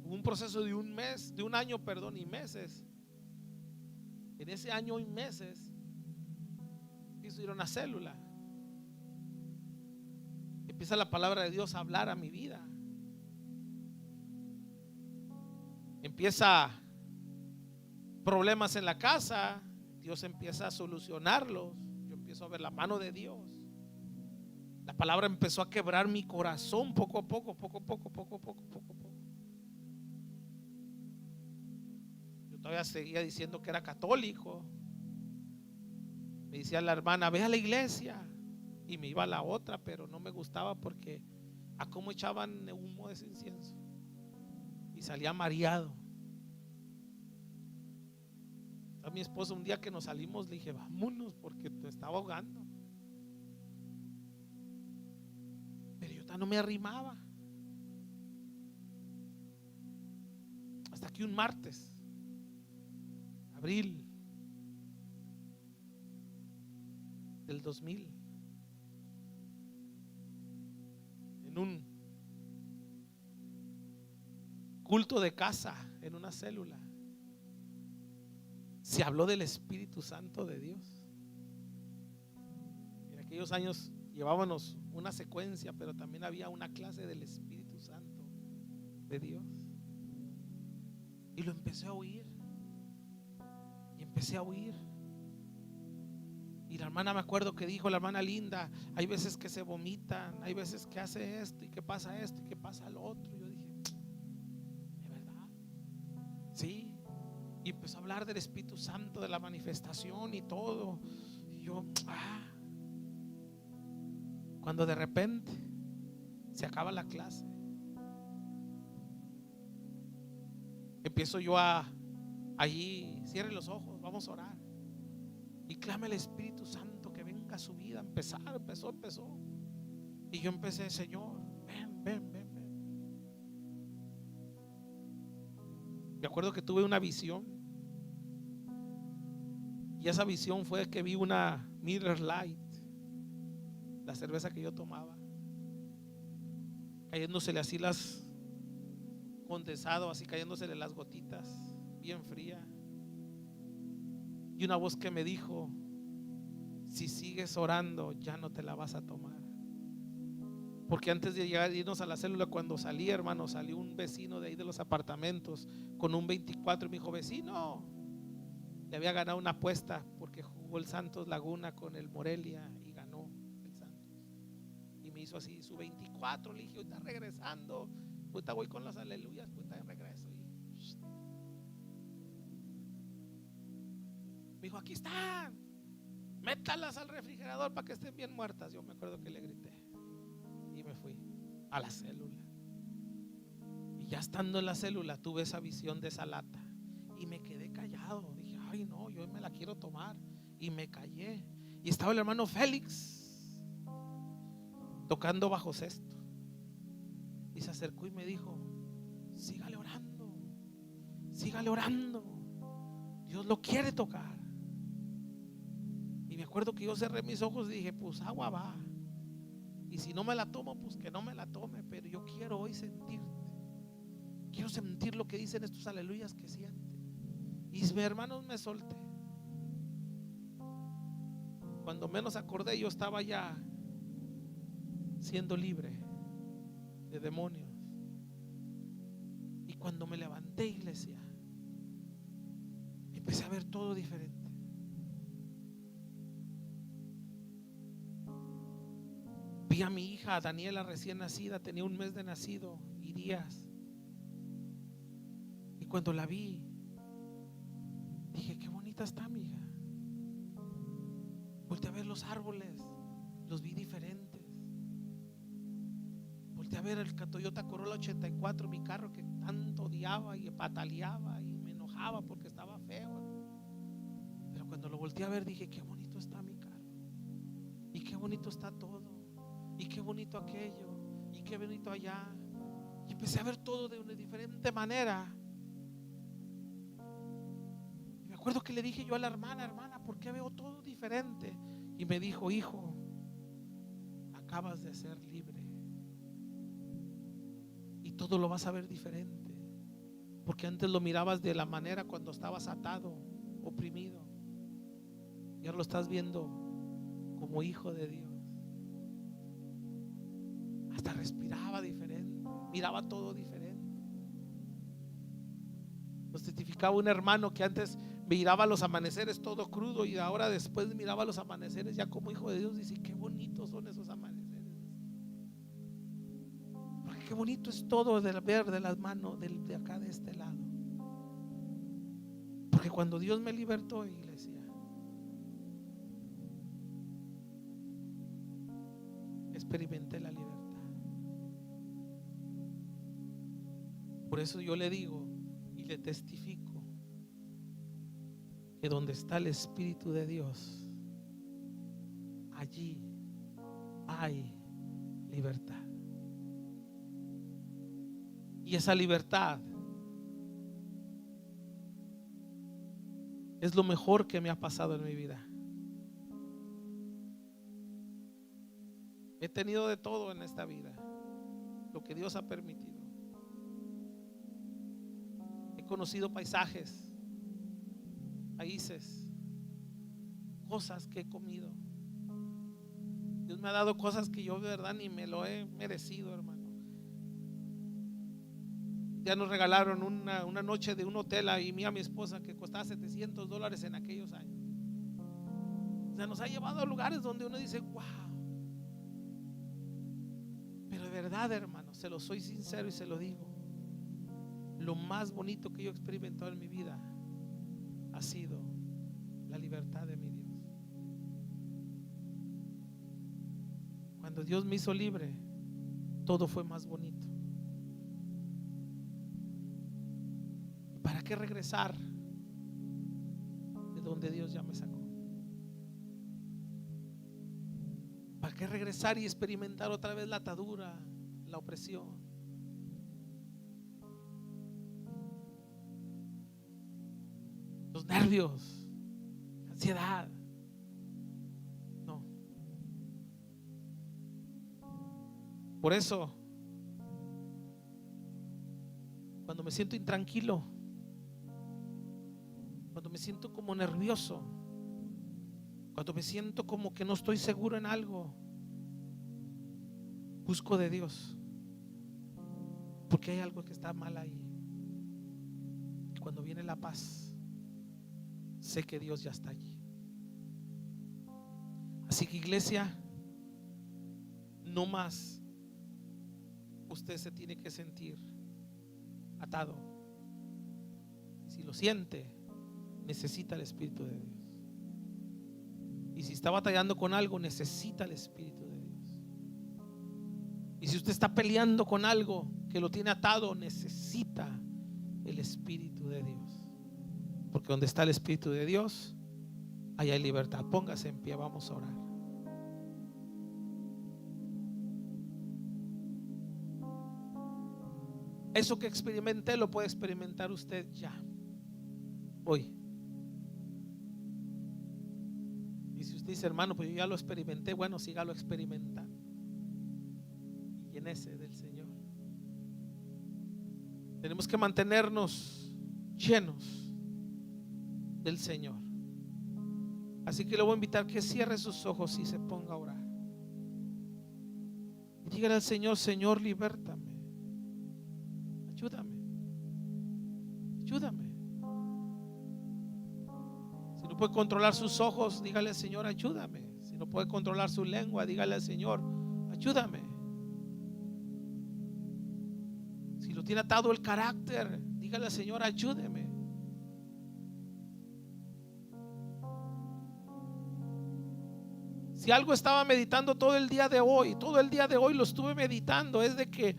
Speaker 2: Hubo un proceso de un año, y meses. En ese año y meses hizo ir a una célula. Empieza la palabra de Dios a hablar a mi vida. Empieza problemas en la casa, Dios empieza a solucionarlos. Yo empiezo a ver la mano de Dios. La palabra empezó a quebrar mi corazón poco a poco. Yo todavía seguía diciendo que era católico. Me decía la hermana, ve a la iglesia. Y me iba a la otra, pero no me gustaba porque a cómo echaban humo de ese incienso. Y salía mareado. A mi esposa un día que nos salimos le dije, vámonos porque te estaba ahogando. Pero yo no me arrimaba. Hasta que un martes, abril del 2000, en un culto de casa, en una célula, se habló del Espíritu Santo de Dios. En aquellos años llevábamos una secuencia, pero también había una clase del Espíritu Santo de Dios. Y lo empecé a oír. Y empecé a oír. Y la hermana, me acuerdo que dijo, la hermana Linda, hay veces que se vomitan, hay veces que hace esto y que pasa esto y que pasa lo otro. Yo dije, ¿de verdad? Sí. Y empezó a hablar del Espíritu Santo, de la manifestación y todo. Y yo, cuando de repente Se acaba la clase. Empiezo yo allí, cierre los ojos, vamos a orar. Y clame al Espíritu Santo que venga a su vida. Empezó. Y yo empecé, Señor, ven. Me acuerdo que tuve una visión. Y esa visión fue que vi una Miller Lite, la cerveza que yo tomaba, cayéndosele así las condensado, así cayéndosele las gotitas, bien fría. Y una voz que me dijo: si sigues orando, ya no te la vas a tomar. Porque antes de irnos a la célula, cuando salí, hermano, salió un vecino de ahí de los apartamentos con un 24 y me dijo: vecino, le había ganado una apuesta porque jugó el Santos Laguna con el Morelia y ganó el Santos. Y me hizo así su 24. Le dije: ahorita regresando, ahorita voy con las aleluyas, ahorita de regreso. Y me dijo: aquí están, métalas al refrigerador para que estén bien muertas. Yo me acuerdo que le grité y me fui a la célula. Y ya estando en la célula tuve esa visión de esa lata y me quedé callado. Dije: ay no, yo me la quiero tomar. Y me callé. Y estaba el hermano Félix tocando bajo sexto. Y se acercó y me dijo: sígale orando, sígale orando, Dios lo quiere tocar. Y me acuerdo que yo cerré mis ojos y dije: pues agua va. Y si no me la tomo, pues que no me la tome. Pero yo quiero hoy sentirte. Quiero sentir lo que dicen estos aleluyas que sienten. Y mis hermanos, me solté. Cuando menos acordé, yo estaba ya siendo libre de demonios. Y cuando me levanté, iglesia, empecé a ver todo diferente. Vi a mi hija Daniela recién nacida, tenía un mes de nacido y días. Y cuando la vi, dije: qué bonita está mi hija. Volteé a ver los árboles, los vi diferentes. Volteé a ver el Toyota Corolla 84, mi carro que tanto odiaba y pataleaba y me enojaba porque estaba feo. Pero cuando lo volteé a ver, dije: qué bonito está mi carro. Y qué bonito está todo. Y qué bonito aquello. Y qué bonito allá. Y empecé a ver todo de una diferente manera. Y me acuerdo que le dije yo a la hermana: hermana, ¿por qué veo todo diferente? Y me dijo: hijo, acabas de ser libre. Y todo lo vas a ver diferente. Porque antes lo mirabas de la manera cuando estabas atado, oprimido. Y ahora lo estás viendo como hijo de Dios. Hasta respiraba diferente, miraba todo diferente. Nos testificaba un hermano que antes miraba los amaneceres todo crudo y ahora después miraba los amaneceres ya como hijo de Dios. Dice: qué bonitos son esos amaneceres. Porque qué bonito es todo de ver de las manos de acá de este lado. Porque cuando Dios me libertó, iglesia, experimenté la libertad. Por eso yo le digo y le testifico que donde está el Espíritu de Dios, allí hay libertad. Y esa libertad es lo mejor que me ha pasado en mi vida. He tenido de todo en esta vida, lo que Dios ha permitido. He conocido paisajes, países, cosas que he comido. Dios me ha dado cosas que yo de verdad ni me lo he merecido, hermano. Ya nos regalaron una noche de un hotel a mí y a mi esposa que costaba $700 en aquellos años. O sea, nos ha llevado a lugares donde uno dice: wow. Pero de verdad, hermano, se lo soy sincero y se lo digo, lo más bonito que yo he experimentado en mi vida ha sido la libertad de mi Dios. Cuando Dios me hizo libre, todo fue más bonito. ¿Y para qué regresar de donde Dios ya me sacó? ¿Para qué regresar y experimentar otra vez la atadura, la opresión? Los nervios, la ansiedad. No. Por eso, cuando me siento intranquilo, cuando me siento como nervioso, cuando me siento como que no estoy seguro en algo, busco de Dios, porque hay algo que está mal ahí. Y cuando viene la paz, sé que Dios ya está allí. Así que, iglesia, no más usted se tiene que sentir atado. Si lo siente, necesita el Espíritu de Dios. Y si está batallando con algo, necesita el Espíritu de Dios. Y si usted está peleando con algo que lo tiene atado, necesita el Espíritu de Dios. Porque donde está el Espíritu de Dios, ahí hay libertad. Póngase en pie, vamos a orar. Eso que experimenté lo puede experimentar usted ya, hoy. Y si usted dice, hermano, pues yo ya lo experimenté, bueno, sígalo experimentando y llénese del Señor. Tenemos que mantenernos llenos del Señor. Así que le voy a invitar que cierre sus ojos y se ponga a orar. Y dígale al Señor: Señor, libértame. Ayúdame. Ayúdame. Si no puede controlar sus ojos, dígale al Señor: ayúdame. Si no puede controlar su lengua, dígale al Señor: ayúdame. Si lo tiene atado el carácter, dígale al Señor: ayúdeme. Si algo estaba meditando todo el día de hoy lo estuve meditando, es de que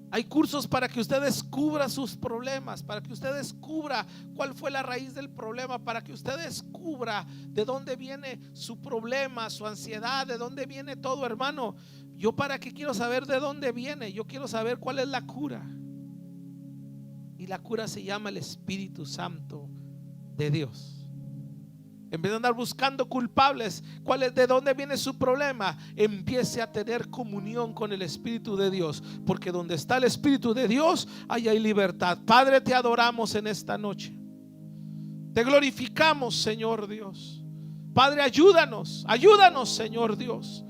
Speaker 2: hay cursos para que usted descubra sus problemas, para que usted descubra cuál fue la raíz del problema, para que usted descubra de dónde viene su problema, su ansiedad, de dónde viene todo, hermano. Yo para qué quiero saber de dónde viene, yo quiero saber cuál es la cura. Y la cura se llama el Espíritu Santo de Dios. En vez de andar buscando culpables, ¿cuál es, de dónde viene su problema? Empiece a tener comunión con el Espíritu de Dios, porque donde está el Espíritu de Dios, ahí hay libertad. Padre, te adoramos en esta noche. Te glorificamos, Señor Dios. Padre, ayúdanos, Señor Dios.